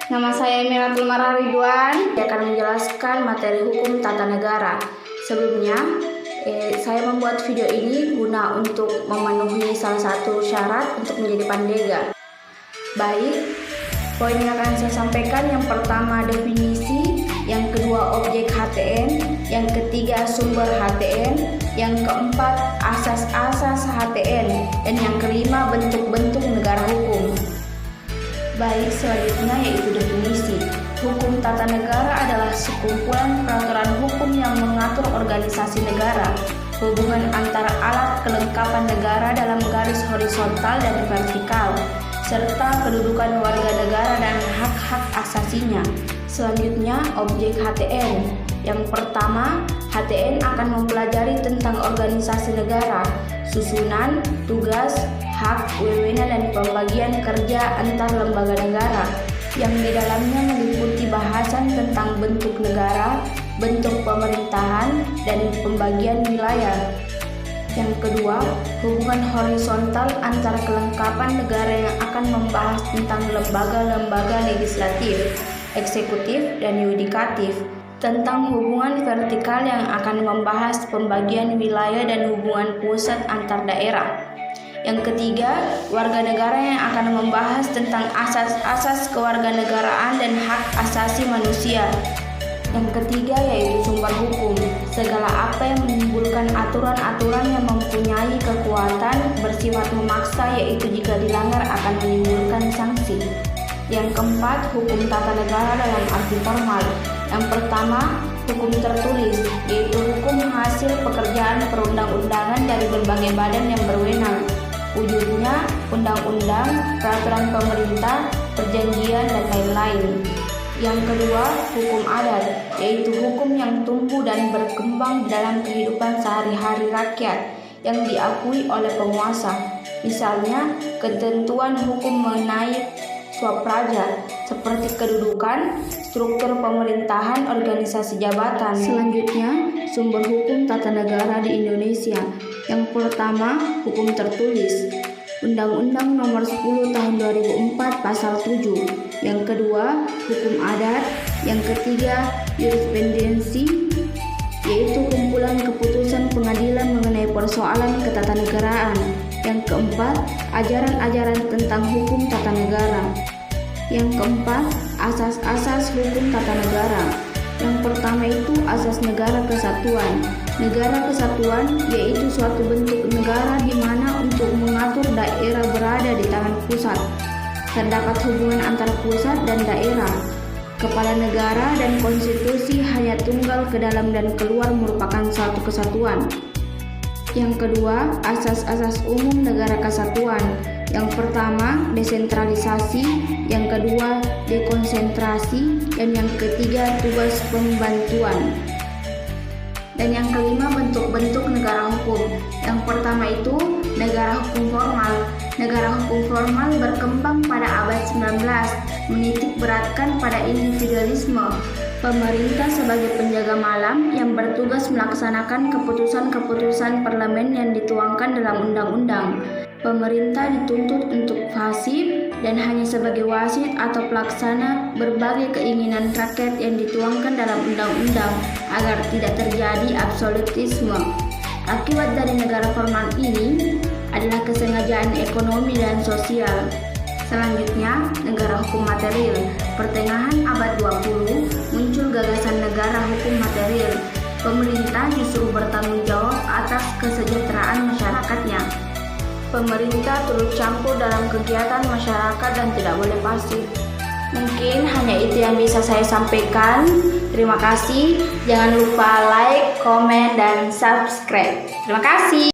Nama saya Miratul Mara Ridwan. Saya akan menjelaskan materi hukum tata negara. Sebelumnya, saya membuat video ini guna untuk memenuhi salah satu syarat untuk menjadi pandega. Baik, poin yang akan saya sampaikan yang pertama definisi, yang kedua objek HTN, yang ketiga sumber HTN, yang keempat asas-asas HTN, dan yang kelima bentuk-bentuk negara hukum. Baik, selanjutnya yaitu definisi. Hukum tata negara adalah sekumpulan peraturan hukum yang mengatur organisasi negara, hubungan antara alat kelengkapan negara dalam garis horizontal dan vertikal, serta kedudukan warga negara dan hak-hak asasinya. Selanjutnya, objek HTN. Yang pertama, HTN akan mempelajari tentang organisasi negara, susunan, tugas, hak, wewenang, dan pembagian kerja antar lembaga negara, yang di dalamnya meliputi bahasan tentang bentuk negara, bentuk pemerintahan, dan pembagian wilayah. Yang kedua, hubungan horizontal antar kelengkapan negara yang akan membahas tentang lembaga-lembaga legislatif, eksekutif, dan yudikatif. Tentang hubungan vertikal yang akan membahas pembagian wilayah dan hubungan pusat antar daerah. Yang ketiga, warga negara yang akan membahas tentang asas-asas kewarganegaraan dan hak asasi manusia. Yang ketiga yaitu sumber hukum, segala apa yang menimbulkan aturan-aturan yang mempunyai kekuatan bersifat memaksa, yaitu jika dilanggar akan menimbulkan sanksi. Yang keempat, hukum tata negara dalam arti formal. Yang pertama, hukum tertulis, yaitu hukum hasil pekerjaan perundang-undangan dari berbagai badan yang berwenang. Wujudnya undang-undang, peraturan pemerintah, perjanjian, dan lain-lain. Yang kedua, hukum adat, yaitu hukum yang tumbuh dan berkembang dalam kehidupan sehari-hari rakyat yang diakui oleh penguasa. Misalnya, ketentuan hukum mengenai swapraja, seperti kedudukan, struktur pemerintahan, organisasi jabatan. Selanjutnya, sumber hukum tata negara di Indonesia. Yang pertama, hukum tertulis. Undang-Undang Nomor 10 Tahun 2004 Pasal 7. Yang kedua, hukum adat. Yang ketiga, jurisprudensi, yaitu kumpulan keputusan pengadilan mengenai persoalan ketatanegaraan. Yang keempat, ajaran-ajaran tentang hukum tata negara. Yang keempat, asas-asas hukum tata negara. Yang pertama itu asas negara kesatuan. Negara kesatuan yaitu suatu bentuk negara di mana untuk mengatur daerah berada di tangan pusat. Terdapat hubungan antara pusat dan daerah. Kepala negara dan konstitusi hanya tunggal ke dalam dan keluar merupakan satu kesatuan. Yang kedua, asas-asas umum negara kesatuan. Yang pertama, desentralisasi. Yang kedua, dekonsentrasi. Dan yang ketiga, tugas pembantuan. Dan yang kelima, bentuk-bentuk negara hukum. Yang pertama itu negara hukum formal. Negara hukum formal berkembang pada abad 19, menitik beratkan pada individualisme. Pemerintah sebagai penjaga malam yang bertugas melaksanakan keputusan-keputusan parlemen yang dituangkan dalam undang-undang. Pemerintah dituntut untuk fasih dan hanya sebagai wasit atau pelaksana berbagai keinginan rakyat yang dituangkan dalam undang-undang agar tidak terjadi absolutisme. Akibat dari negara formal ini adalah kesengajaan ekonomi dan sosial. Selanjutnya, negara hukum material. Pertengahan abad 20 muncul gagasan negara hukum material. Pemerintah justru bertanggung jawab atas kesejahteraan masyarakatnya. Pemerintah turut campur dalam kegiatan masyarakat dan tidak boleh pasif. Mungkin hanya itu yang bisa saya sampaikan. Terima kasih. Jangan lupa like, komen, dan subscribe. Terima kasih.